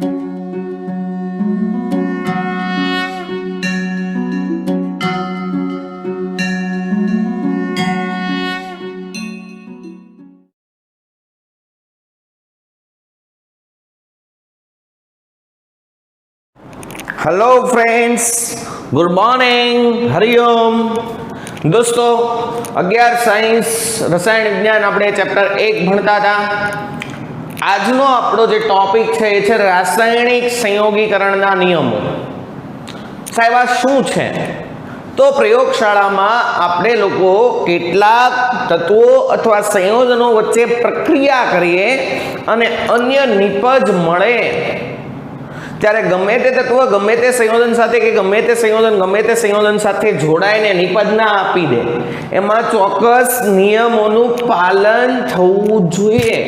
Hello friends, good morning, Hariom. दोस्तों 11 science रसायण विज्ञान આપણે ચેપ્ટર 1 ભણતા હતા। આજનો આપણો જે ટોપિક છે એ છે રાસાયણિક સંયોગીકરણના નિયમો। સાહેબ આ શું છે? તો પ્રયોગશાળામાં આપણે લોકો કેટલાક તત્વો અથવા સંયોજનો વચ્ચે પ્રક્રિયા કરીએ અને અન્ય નિપજ મળે ત્યારે ગમે તે તત્વ ગમે તે સંયોજન સાથે કે ગમે તે સંયોજન સાથે જોડાઈને નિપજ ના આપી દે, એમાં ચોક્કસ નિયમોનું પાલન થવું જોઈએ।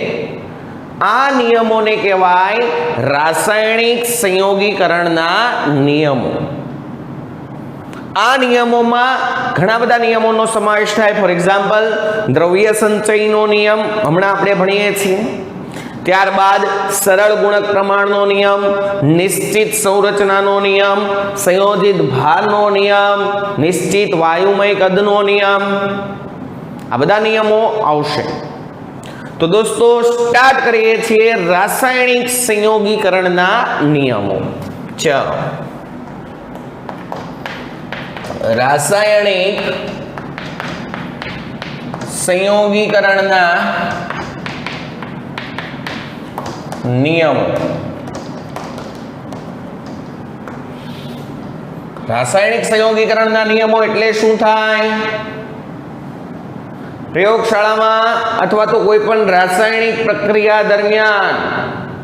આ નિયમોને કહેવાય રાસાયણિક સંયોગીકરણના નિયમો। આ નિયમોમાં ઘણા બધા નિયમોનો સમાવેશ થાય। ફોર એક્ઝામ્પલ, દ્રવ્ય સંચયનો નિયમ હમણાં આપણે ભણીએ છીએ। ત્યારબાદ સરળ ગુણક પ્રમાણનો નિયમ, નિશ્ચિત સંરચનાનો નિયમ, સંયોજિત ભારનો નિયમ, નિશ્ચિત વાયુમય કદનો નિયમ, આ બધા નિયમો આવશે। તો દોસ્તો સ્ટાર્ટ કરીએ છીએ રાસાયણિક સંયોગીકરણના નિયમો। ચલો, રાસાયણિક સંયોગીકરણના નિયમો। રાસાયણિક સંયોગીકરણના નિયમો એટલે શું થાય? પ્રયોગશાળામાં અથવા તો કોઈ પણ રાસાયણિક પ્રક્રિયા દરમિયાન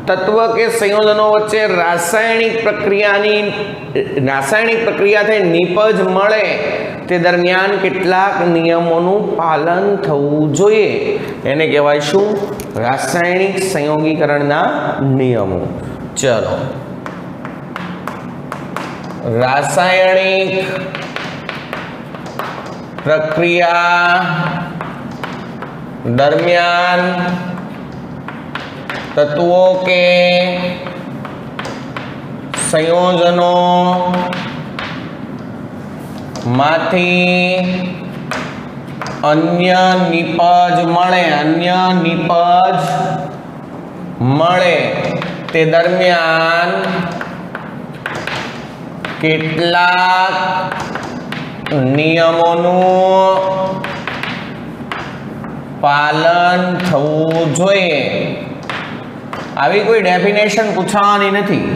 તત્વ કે સંયોજનો વચ્ચે રાસાયણિક પ્રક્રિયા થઈ નિપજ મળે તે દરમિયાન કેટલાક નિયમોનું પાલન થવું જોઈએ, એને કહેવાય શું? રાસાયણિક સંયોગીકરણના નિયમો। ચલો, રાસાયણિક પ્રક્રિયા દરમિયાન તત્વો કે સંયોજનો માંથી અન્ય નિપજ મળે તે દરમિયાન કેટલાક નિયમોનું પાલન થવું જોઈએ। આવી કોઈ ડેફિનેશન પૂછવાની નથી,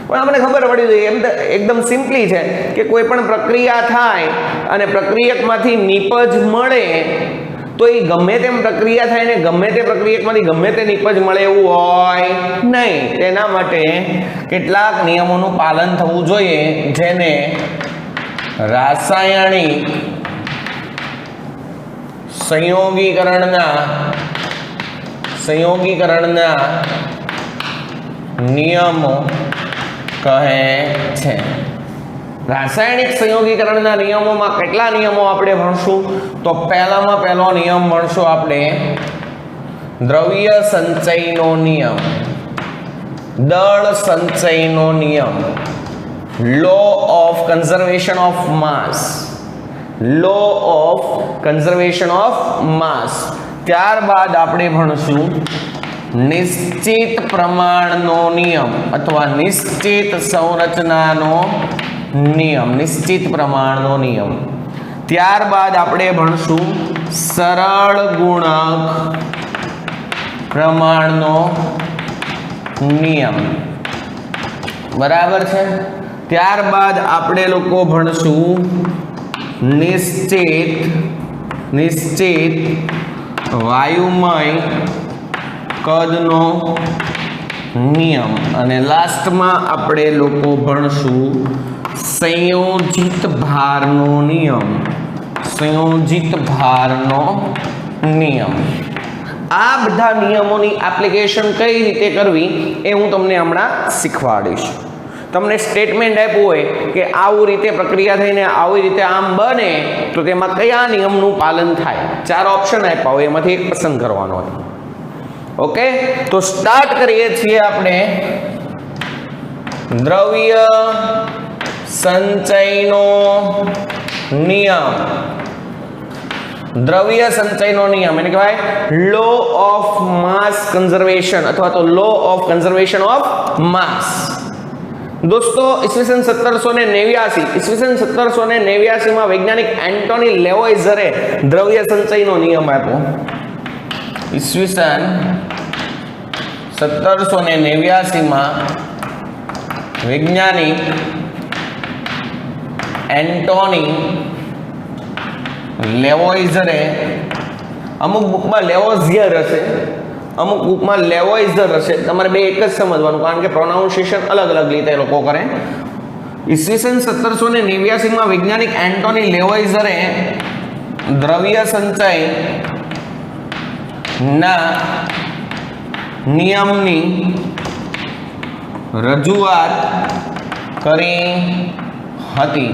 પણ અમને ખબર પડી જોઈએ। એમ તો એકદમ સિમ્પલી છે કે કોઈ પણ પ્રક્રિયા થાય અને પ્રક્રિયકમાંથી નિપજ મળે તો એ ગમે તેમ પ્રક્રિયા થાય ને ગમે તે પ્રક્રિયકમાંથી ગમે તે નિપજ મળે એવું હોય નહીં। તેના માટે કેટલાક નિયમોનું પાલન થવું જોઈએ, જેને રાસાયણિક સંયોગીકરણના નિયમો કહે છે। રાસાયણિક સંયોગીકરણના નિયમોમાં કેટલા નિયમો આપણે ભણશું? તો પહેલામાં પહેલો નિયમ ભણશું આપણે દ્રવ્ય સંચયનો નિયમ, દળ સંચયનો નિયમ, law of conservation of mass. ત્યારબાદ આપણે ભણશું નિશ્ચિત પ્રમાણનો નિયમ અથવા નિશ્ચિત સંરચનાનો નિયમ, નિશ્ચિત પ્રમાણનો નિયમ। ત્યારબાદ આપણે ભણશું સરળ ગુણક પ્રમાણનો નિયમ, બરાબર છે। ત્યારબાદ આપણે લોકો ભણશું નિશ્ચિત વાયુમય કદનો નિયમ, અને લાસ્ટમાં આપણે લોકો ભણશું સંયોજિત ભારનો નિયમ। આ બધા નિયમોની એપ્લિકેશન કઈ રીતે કરવી એ હું તમને હમણાં શીખવાડીશ। તમને સ્ટેટમેન્ટ આપ્યું હોય કે આવી રીતે પ્રક્રિયા થઈને આવી રીતે આમ બને તો તેમાં કયા નિયમનું પાલન થાય, 4 ઓપ્શન આપ્યા હોય એમાંથી એક પસંદ કરવાનો હોય। ઓકે, તો સ્ટાર્ટ કરીએ છીએ આપણે દ્રવ્ય સંચયનો નિયમ. દ્રવ્ય સંચયનો નિયમ એને કહેવાય લો ઓફ માસ કન્ઝર્વેશન અથવા તો law of conservation of mass. દોસ્તો ઈસવીસન 1789 માં વૈજ્ઞાનિક એન્ટોની લેવોઇઝરે દ્રવ્ય સંચયનો નિયમ આપ્યો. ઈસવીસન 1789 માં વૈજ્ઞાનિક એન્ટોની લેવોઇઝરે, અમુક બુકમાં લેવોઝિયર હશે, અમુક બુકમાં લેવોઇઝર હશે, તમારે બે એક જ સમજવાનું કારણ કે પ્રોનાઉન્સિએશન અલગ અલગ રીતે લોકો કરે. ઈસવીસન 1789 માં વૈજ્ઞાનિક એન્ટોની લેવોઇઝરે દ્રવ્ય સંચય ના નિયમની રજૂઆત કરી હતી.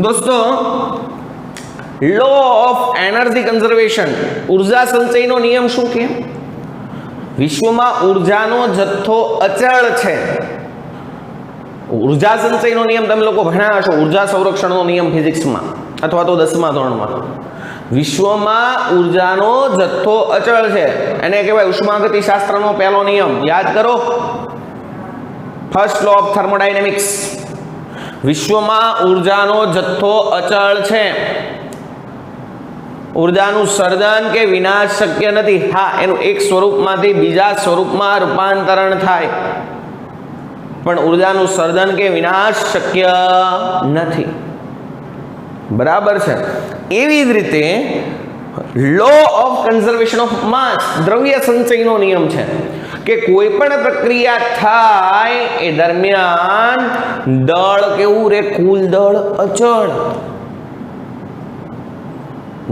દોસ્તો લો ઓફ એનર્જી કન્ઝર્વેશન, ઉર્જા સંચયનો નિયમ શું કે વિશ્વમાં ઉર્જાનો જથ્થો અચળ છે. ઉર્જા સંચયનો નિયમ તમે લોકો ભણ્યા હશો, ઉર્જા સંરક્ષણનો નિયમ ફિઝિક્સમાં અથવા તો 10મા ધોરણમાં. વિશ્વમાં ઉર્જાનો જથ્થો અચળ છે એને કહેવાય ઉષ્માગતિ શાસ્ત્રનો પહેલો નિયમ. યાદ કરો, ફર્સ્ટ લો ઓફ થર્મોડાયનેમિક્સ. વિશ્વમાં ઉર્જાનો જથ્થો અચળ છે, ઉર્જાનું સર્જન કે વિનાશ શક્ય નથી. હા, એનું એક સ્વરૂપમાંથી બીજા સ્વરૂપમાં રૂપાંતરણ થાય પણ ઉર્જાનું સર્જન કે વિનાશ શક્ય નથી. બરાબર છે. એવી જ રીતે law of conservation of mass, દ્રવ્ય સંચયનો નિયમ છે કે કોઈ પણ પ્રક્રિયા થાય એ દરમિયાન દળ કેવું રે, કુલ દળ અચળ.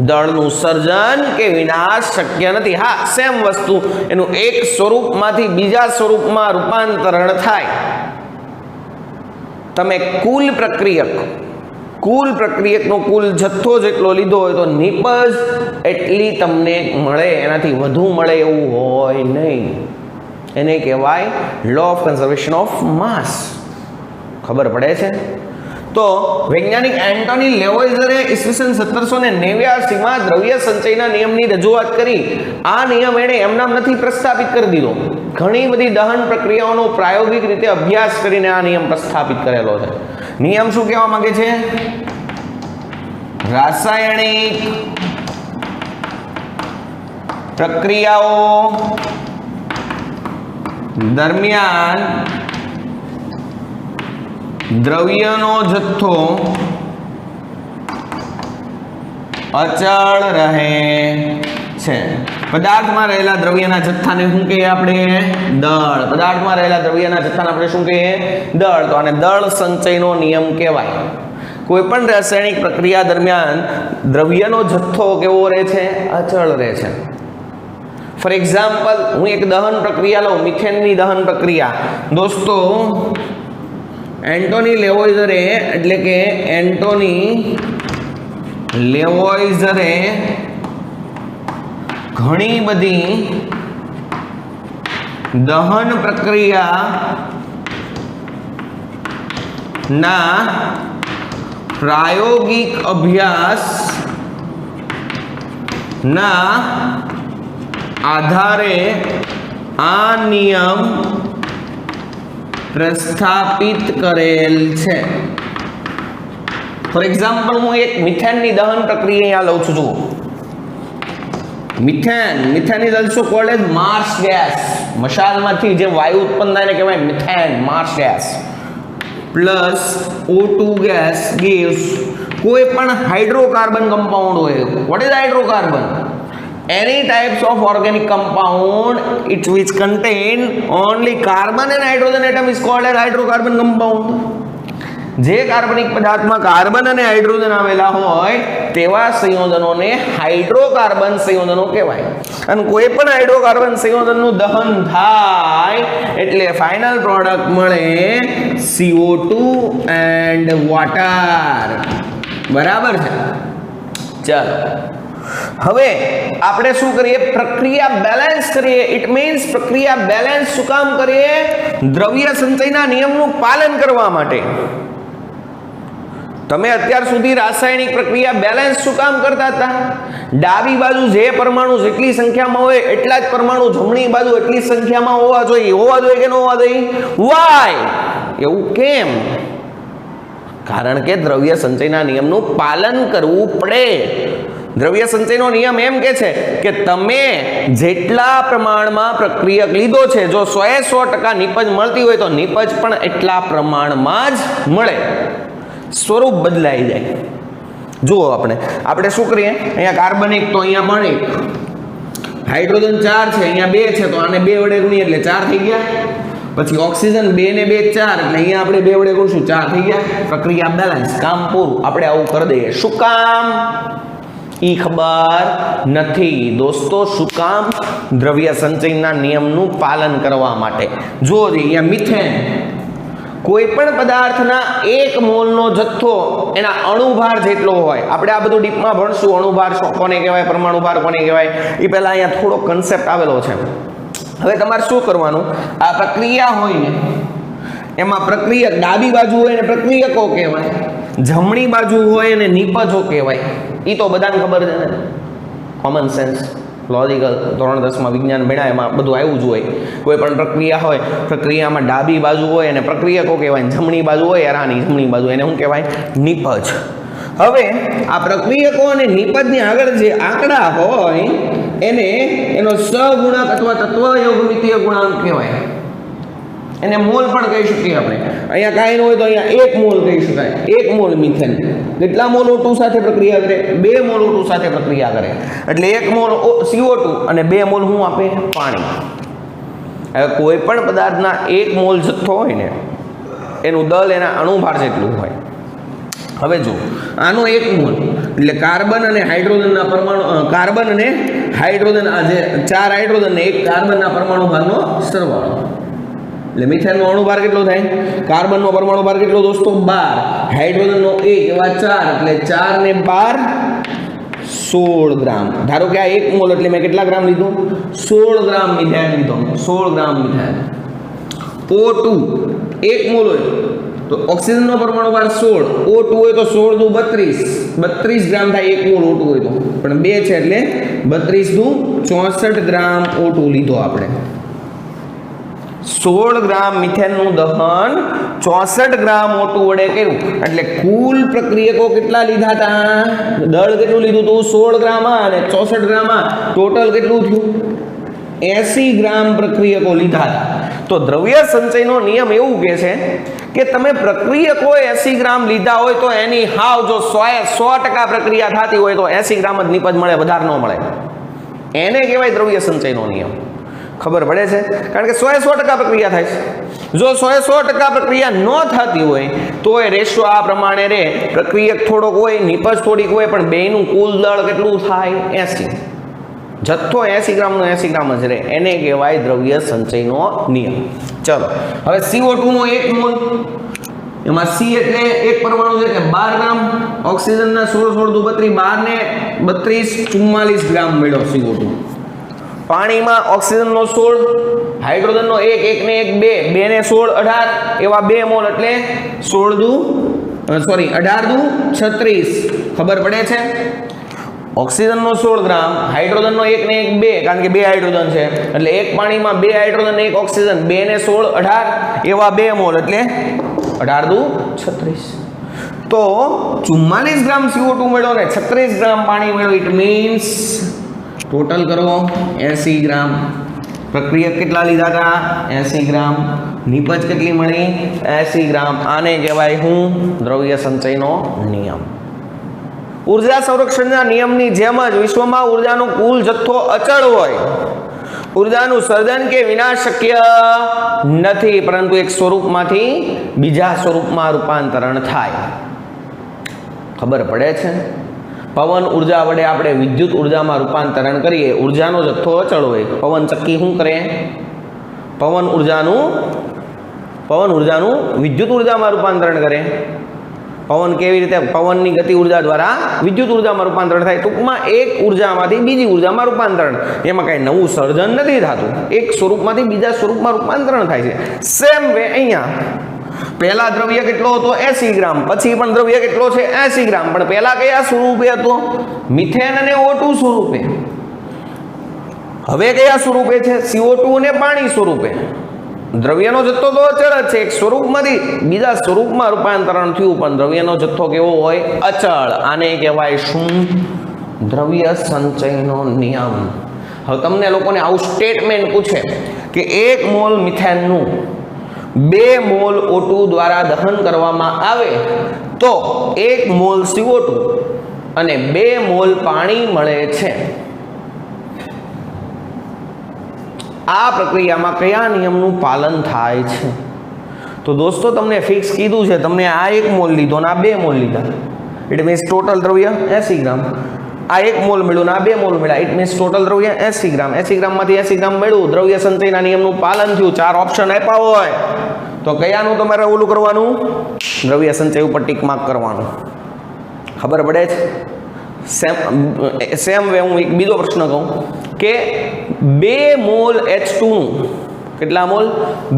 દળનું સર્જન કે વિનાશ શક્ય નથી. હા, સેમ વસ્તુ એનું એક સ્વરૂપમાંથી બીજા સ્વરૂપમાં રૂપાંતરણ થાય. તમે કુલ પ્રક્રિયકનો કુલ જથ્થો જેટલો લીધો હોય તો નિપજ એટલી તમને મળે, એનાથી વધુ મળે એવું હોય નહીં. એને કહેવાય law of conservation of mass. ખબર પડે છે? તો વૈજ્ઞાનિક એન્ટોની લેવોઇઝરે ઈસવીસન 1789 માં દ્રવ્ય સંચયના નિયમની રજૂઆત કરી. આ નિયમ એણે એમનામ નથી પ્રસ્થાપિત કરી દીધો. ઘણી બધી દહન પ્રક્રિયાઓનો પ્રાયોગિક રીતે અભ્યાસ કરીને આ નિયમ પ્રસ્થાપિત કરેલો છે. નિયમ શું કહેવા માંગે છે? રાસાયણિક પ્રક્રિયાઓ દરમિયાન દ્રવ્યનો જથ્થો અચળ રહે છે. પદાર્થમાં રહેલા દ્રવ્યના જથ્થાને શું કહીએ આપણે? દળ. પદાર્થમાં રહેલા દ્રવ્યના જથ્થાને આપણે શું કહીએ? દળ. તો આને દળ સંચયનો નિયમ કહેવાય. કોઈ પણ રાસાયણિક પ્રક્રિયા દરમિયાન દ્રવ્યનો જથ્થો કેવો રહે છે? અચળ રહે છે. ફોર એક્ઝામ્પલ, હું એક દહન પ્રક્રિયા લઉં, મિથેનની દહન પ્રક્રિયા. દોસ્તો એન્ટોની લેવોઇઝરે એટલે કે એન્ટોની લેવોઇઝરે ઘણી બધી દહન પ્રક્રિયા ના પ્રાયોગિક અભ્યાસ ના આધારે આ નિયમ પ્રસ્થાપિત કરેલ છે. ફોર એક્ઝામ્પલ, હું એક મિથેનની દહન પ્રક્રિયા લઉં છું. જુઓ, methane is also called as marsh gas. મશાલમાંથી જે વાયુ ઉત્પન્ન થાય એને કહેવાય methane, marsh gas. Plus O2 gas gives કોઈ પણ હાઇડ્રોકાર્બન કમ્પાઉન્ડ હોય. What is hydrocarbon? any types of organic compound which contain only carbon and hydrogen atom is called as hydrocarbon compound. જે કાર્બનિક પદાર્થમાં કાર્બન અને હાઇડ્રોજન આવેલા હોય તેવા સંયોજનોને હાઇડ્રોકાર્બન સંયોજનો કહેવાય. અને કોઈ પણ હાઇડ્રોકાર્બન સંયોજનનું દહન થાય એટલે ફાઇનલ પ્રોડક્ટ મળે CO2 એન્ડ વોટર. બરાબર છે? ચાલો હવે આપણે શું કરીએ? પ્રક્રિયા બેલેન્સ કરીએ. ઇટ મીન્સ પ્રક્રિયા બેલેન્સ શું કામ કરીએ? દ્રવ્ય સંચયના નિયમનું પાલન કરવા માટે. તમે અત્યાર સુધી રાસાયણિક પ્રક્રિયા બેલેન્સ શું કામ કરતા હતા? ડાબી બાજુ જે પરમાણુ જેટલી સંખ્યામાં હોય એટલા જ પરમાણુ જમણી બાજુ એટલી સંખ્યામાં હોવા જોઈએ. હોવા જોઈએ કે ન હોવા જોઈએ? વાય? એવું કેમ? કારણ કે દ્રવ્ય સંચયના નિયમનું પાલન કરવું પડે. દ્રવ્ય સંચયનો નિયમ એમ કે છે કે તમે જેટલા પ્રમાણમાં પ્રક્રિયક લીધો છે, જો 100% નિપજ મળતી હોય તો નિપજ પણ એટલા પ્રમાણમાં જ મળે. સ્વરૂપ બદલાઈ જાય. જુઓ આપણે શું કરીએ? અહીંયા કાર્બન 1 તો અહીંયા પણ 1, હાઇડ્રોજન 4 છે, અહીંયા 2 છે, તો આને 2 વડે ગુણીએ એટલે 4 થઈ ગયા. પછી ઓક્સિજન 2 ને 2 4 એટલે અહીંયા આપણે 2 વડે ગુણશું 4 થઈ ગયા. પ્રક્રિયા બેલેન્સ, કામ પૂરું. આપણે આવું કરી દઈએ. શું કામ? ઈ ખબર નથી દોસ્તો. શું કામ? દ્રવ્ય સંચયના નિયમનું પાલન કરવા માટે. જો અહીંયા મિથેન, કોઈ પણ પદાર્થના 1 મોલનો જથ્થો એના અણુભાર જેટલો હોય. આપણે આ બધું ડીપમાં ભણશું. અણુભાર કોને કહેવાય, પરમાણુભાર કોને કહેવાય, એ પહેલા અહીંયા થોડો કન્સેપ્ટ આવેલો છે. હવે તમારે શું કરવાનું? આ પ્રક્રિયા હોય ને એમાં પ્રક્રિયક ડાબી બાજુ હોય ને પ્રક્રિયકો કહેવાય, જમણી બાજુ હોય ને નિપજો કહેવાય. એ તો બધાને ખબર છે ને, કોમન સેન્સ, લોજિકલ. ધોરણ 10માં વિજ્ઞાન ભણ્યા એમાં બધું આવ્યું જ હોય. કોઈ પણ પ્રક્રિયા હોય, પ્રક્રિયામાં ડાબી બાજુ હોય અને પ્રક્રિયકો કહેવાય, જમણી બાજુ હોય એરાની જમણી બાજુ, એને શું કહેવાય? નિપજ. હવે આ પ્રક્રિયકો અને નિપજની આગળ જે આંકડા હોય એને એનો સહગુણક અથવા તત્વયોગમિતીય ગુણાંક કહેવાય. એને મોલ પણ કહી શકીએ આપણે. અહીંયા કાંઈ ન હોય તો અહીંયા 1 મોલ કહી શકાય. 1 મોલ મિથેન કેટલા મોલ O2 સાથે પ્રક્રિયા કરે? 2 મોલ O2 સાથે પ્રક્રિયા કરે. એટલે 1 મોલ CO2 અને 2 મોલ શું આપે? પાણી. હવે કોઈ પણ પદાર્થના 1 મોલ જથ્થો હોય ને એનું દળ એના અણુભાર જેટલું હોય. હવે જો આનો 1 મોલ એટલે કાર્બન અને હાઇડ્રોજનના પરમાણુ, કાર્બન અને હાઇડ્રોજન, આ જે 4 હાઇડ્રોજન ને 1 કાર્બનના પરમાણુ ભારનો સરવાળો. એટલે મિથેનનો અણુભાર કેટલો થાય? કાર્બનનો પરમાણુ ભાર કેટલો દોસ્તો? 12. હાઇડ્રોજનનો 1 એવા 4 એટલે 4 ને 12 16 ગ્રામ. ધારો કે આ 1 મોલ એટલે મેં કેટલા ગ્રામ લીધું? 16 ગ્રામ મિથેન લીધો. 16 ગ્રામ મિથેન. O2 1 મોલ હોય તો ઓક્સિજનનો પરમાણુ ભાર 16, O2 હોય તો 16 દુ 32 ગ્રામ થાય 1 મોલ O2 હોય તો. પણ 2 છે એટલે 32 દુ 64 ગ્રામ O2 લીધો આપણે. 16 ગ્રામ મિથેનનું દહન 64 ગ્રામ O2 વડે કર્યું. એટલે કુલ પ્રક્રિયકો કેટલા લીધા હતા? દળ કેટલું લીધું હતું? 16 ગ્રામમાં અને 64 ગ્રામમાં ટોટલ કેટલું થયું? 80 ગ્રામ પ્રક્રિયકો લીધા હતા. તો દ્રવ્ય સંચયનો નિયમ એવું કહે છે કે તમે પ્રક્રિયકો 80 ગ્રામ લીધા હોય તો એની હાવ જો 100% પ્રક્રિયા થતી હોય તો 80 ગ્રામ જ નિપજ મળે, વધારે ન મળે. એને કહેવાય દ્રવ્ય સંચયનો નિયમ. ખબર પડે છે? કારણ કે 100% પ્રક્રિયા થાય છે. જો 100% પ્રક્રિયા ન થતી હોય તો એ રેશિયો આ પ્રમાણે રહે. પ્રક્રિયક થોડોક હોય, નિપજ થોડીક હોય, પણ બેયનું કુલ દળ કેટલું થાય? 80. જથ્થો 80 ગ્રામનો 80 ગ્રામ જ રહે. એને કહેવાય દ્રવ્ય સંચયનો નિયમ. ચલો હવે CO2 નો 1 મોલ, એમાં C એટલે એક પરમાણુ છે કે 12 ગ્રામ, ઓક્સિજનના 16 દુ 32, 12 ને 32 44 ગ્રામ મળ્યો CO2. પાણીમાં ઓક્સિજનનો 16, હાઇડ્રોજનનો 1, 1 ને 1 2, 2 ને 16 18 એવા 2 મોલ એટલે 18 દુ 36. ખબર પડે છે? ઓક્સિજનનો 16 ગ્રામ, હાઇડ્રોજનનો 1 ને 1 2, કારણ કે 2 હાઇડ્રોજન છે એટલે એક પાણીમાં 2 હાઇડ્રોજન 1 ઓક્સિજન, 2 ને 16 18 એવા 2 મોલ એટલે 18 દુ 36. તો 44 ગ્રામ CO2 મળ્યો ને 36 ગ્રામ પાણી મળ્યો. ઇટ મીન્સ ટોટલ કરો 80 ગ્રામ. પ્રક્રિયક કેટલા લીધા હતા? 80 ગ્રામ. નિપજ કેટલી મળી? 80 ગ્રામ. આને કહેવાય હું? દ્રવ્ય સંચયનો નિયમ. ઉર્જા સંરક્ષણના નિયમની જેમ જ વિશ્વમાં ઉર્જાનો કુલ જથ્થો અચળ હોય. ઉર્જાનું સર્જન કે વિનાશ શક્ય નથી, પરંતુ એક સ્વરૂપમાંથી બીજા સ્વરૂપમાં રૂપાંતરણ થાય. ખબર પડે છે? પવન ઉર્જા વડે આપણે વિદ્યુત ઉર્જામાં રૂપાંતરણ કરીએ. ઉર્જાનો જથ્થો અચળ હોય. પવન ચક્કી શું કરે? પવન ઉર્જાનું વિદ્યુત ઉર્જામાં રૂપાંતરણ કરે. પવન કેવી રીતે પવનની ગતિ ઉર્જા દ્વારા વિદ્યુત ઉર્જામાં રૂપાંતરણ થાય. ટૂંકમાં એક ઉર્જામાંથી બીજી ઉર્જામાં રૂપાંતરણ, એમાં કાંઈ નવું સર્જન નથી થતું, એક સ્વરૂપમાંથી બીજા સ્વરૂપમાં રૂપાંતરણ થાય છે. સેમ વે અહીંયા પહેલા દ્રવ્ય કેટલો હતો 80 ગ્રામ, પછી પણ દ્રવ્ય કેટલો છે 80 ગ્રામ, પણ પહેલા કયા સ્વરૂપે હતો? મિથેન અને O2 સ્વરૂપે. હવે કયા સ્વરૂપે છે? CO2 અને પાણી સ્વરૂપે. દ્રવ્યનો જથ્થો તો અચળ જ છે, એક સ્વરૂપમાંથી બીજા સ્વરૂપમાં રૂપાંતરણ થયું, પણ દ્રવ્યનો જથ્થો કેવો હોય? અચળ. આને કહેવાય શું? દ્રવ્ય સંચયનો નિયમ. હવે તમને લોકોને આવું સ્ટેટમેન્ટ પૂછે કે 1 મોલ મિથેનનું 2 મોલ O2 દ્વારા દહન કરવામાં આવે તો 1 મોલ CO2 અને 2 મોલ પાણી મળે છે. આ પ્રક્રિયામાં કયા નિયમનું પાલન થાય છે? તો દોસ્તો તમને ફિક્સ કીધું છે, તમને આ 1 મોલ લીધો અને આ 2 મોલ લીધા, ઇટ મીન્સ ટોટલ દ્રવ્ય 80 ગ્રામ. આ 1 મોલ મળ્યું ને આ 2 મોલ મળ્યા, ઇટ મીન્સ ટોટલ દ્રવ્ય 80 ગ્રામ. 80 ગ્રામમાંથી 80 ગ્રામ મળ્યું, દ્રવ્ય સંચયના નિયમનું પાલન થયું. 4 ઓપ્શન આપ્યા હોય તો કયાનું તમારે ઓલું કરવાનું? દ્રવ્ય સંચય ઉપર ટીક માર્ક કરવાનું. ખબર પડે છે? સેમ વે હું એક બીજો પ્રશ્ન કહું કે 2 મોલ H2 નું કેટલા મોલ?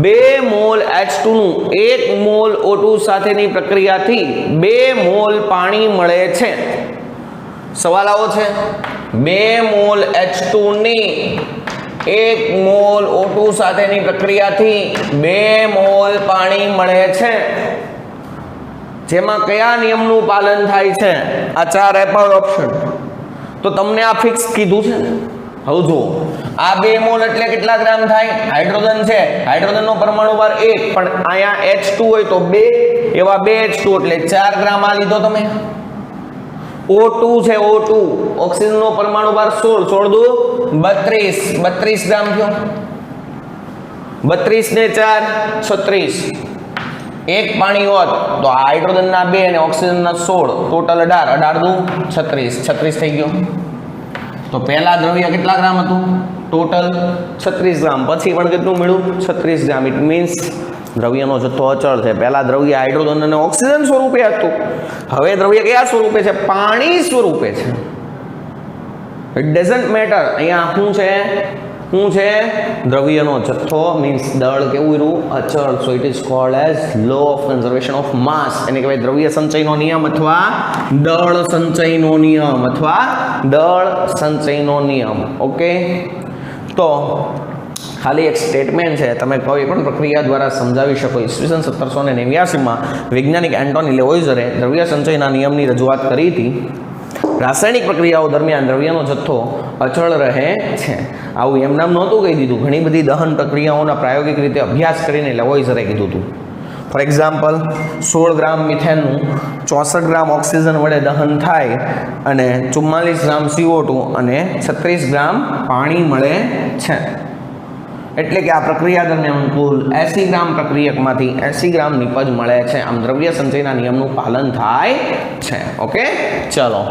2 મોલ H2 નું 1 મોલ O2 સાથેની પ્રક્રિયાથી 2 મોલ પાણી મળે છે. સવાલ આવો છે, 2 મોલ H2 ની 1 મોલ O2 સાથેની પ્રક્રિયાથી 2 મોલ પાણી મળે છે, જેમાં કયા નિયમનું પાલન થાય છે? આ 4 આપ્યા ઓપ્શન, તો તમને આ ફિક્સ કીધું છે ને. હવે જુઓ, આ 2 મોલ એટલે કેટલા ગ્રામ થાય? હાઇડ્રોજન છે, હાઇડ્રોજનનો પરમાણુ ભાર 1, પણ અહીંયા H2 હોય તો 2, એવા 2 H2 એટલે 4 ગ્રામ આ લીધો તમે. O2 છે, O2 ઓક્સિજનનો પરમાણુ ભાર 16, 32 ગ્રામ થયો. 32 ને 4 36. એક પાણી હોત તો હાઇડ્રોજનના 2 અને ઓક્સિજનના 16, ટોટલ 18 36 થઈ ગયો. તો પહેલા દ્રવ્ય કેટલા ગ્રામ હતું? ટોટલ 36 ગ્રામ. પછી પણ કેટલું મળ્યું? 36 ગ્રામ. ઇટ મીન્સ દ્રવ્યનો જથ્થો અચળ છે. પહેલા દ્રવ્ય હાઇડ્રોજન અને ઓક્સિજન સ્વરૂપે હતું, હવે દ્રવ્ય કયા સ્વરૂપે છે? પાણી સ્વરૂપે છે. ઇટ ડઝન્ટ મેટર અહીંયા શું છે? દ્રવ્યનો જથ્થો મીન્સ દળ કેવું રહ્યું? અચળ. So it is called as law of conservation of mass. એને કહેવાય દ્રવ્ય સંચયનો નિયમ અથવા દળ સંચયનો નિયમ ઓકે. તો ખાલી એક સ્ટેટમેન્ટ છે, તમે કોઈ પણ પ્રક્રિયા દ્વારા સમજાવી શકો. ઈસવીસન 1789માં વૈજ્ઞાનિક એન્ટોની લેવોઇઝરે દ્રવ્ય સંચયના નિયમની રજૂઆત કરી હતી. રાસાયણિક પ્રક્રિયાઓ દરમિયાન દ્રવ્યનો જથ્થો અચળ રહે છે. આવું એમ નામ નહોતું કહી દીધું, ઘણી બધી દહન પ્રક્રિયાઓના પ્રાયોગિક રીતે અભ્યાસ કરીને લેવોઇઝરે કીધું હતું. ફોર એક્ઝામ્પલ, 16 ગ્રામ મિથેનનું 64 ગ્રામ ઓક્સિજન વડે દહન થાય અને 44 ગ્રામ CO2 અને 36 ગ્રામ પાણી મળે છે. એટલે કે આ પ્રક્રિયા દરમિયાન કુલ 80 ગ્રામ પ્રક્રિયકમાંથી 80 ગ્રામ નિપજ મળે છે. આમ દ્રવ્ય સંચયના નિયમનું પાલન થાય છે. ઓકે, ચલો.